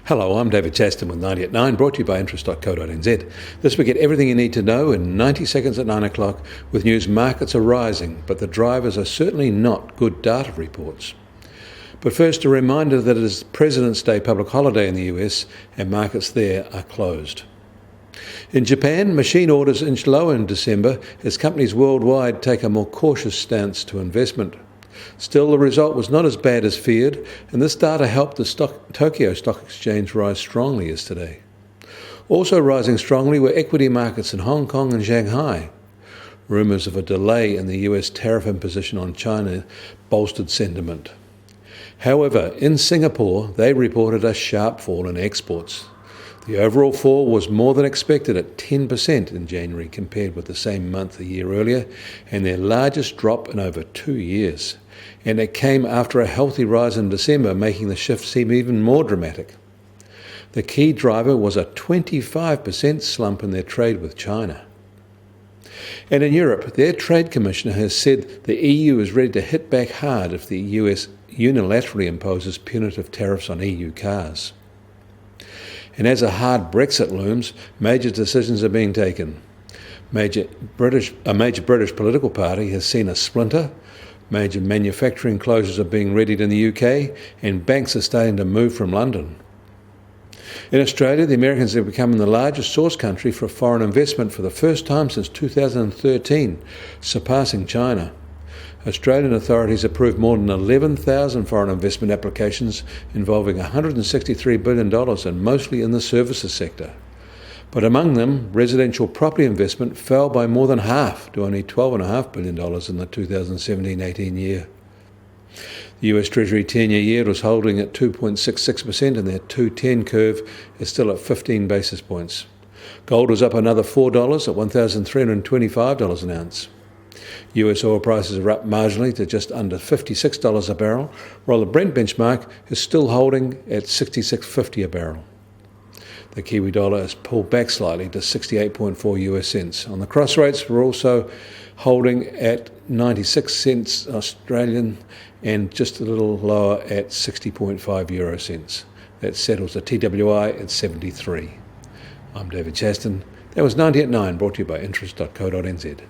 Hello, I'm David Chaston with 90 at 9, brought to you by interest.co.nz. This week, get everything you need to know in 90 seconds at 9 o'clock with news markets are rising, but the drivers are certainly not good data reports. But first, a reminder that it is President's Day public holiday in the US and markets there are closed. In Japan, machine orders inched lower in December as companies worldwide take a more cautious stance to investment. Still, the result was not as bad as feared, and this data helped the Tokyo Stock Exchange rise strongly yesterday. Also rising strongly were equity markets in Hong Kong and Shanghai. Rumours of a delay in the US tariff imposition on China bolstered sentiment. However, in Singapore, they reported a sharp fall in exports. The overall fall was more than expected at 10% in January compared with the same month a year earlier, and their largest drop in over 2 years. And it came after a healthy rise in December, making the shift seem even more dramatic. The key driver was a 25% slump in their trade with China. And in Europe, their trade commissioner has said the EU is ready to hit back hard if the US unilaterally imposes punitive tariffs on EU cars. And as a hard Brexit looms, major decisions are being taken. A major British political party has seen a splinter. Major manufacturing closures are being readied in the UK, and banks are starting to move from London. In Australia, the Americans have become the largest source country for foreign investment for the first time since 2013, surpassing China. Australian authorities approved more than 11,000 foreign investment applications involving $163 billion and mostly in the services sector. But among them, residential property investment fell by more than half to only $12.5 billion in the 2017-18 year. The US Treasury 10-year yield was holding at 2.66% and their 2-10 curve is still at 15 basis points. Gold was up another $4 at $1,325 an ounce. US oil prices are up marginally to just under $56 a barrel, while the Brent benchmark is still holding at $66.50 a barrel. The Kiwi dollar has pulled back slightly to 68.4 US cents. On the cross rates, we're also holding at 96 cents Australian and just a little lower at 60.5 euro cents. That settles the TWI at 73. I'm David Chaston. That was 90 at 9, brought to you by interest.co.nz.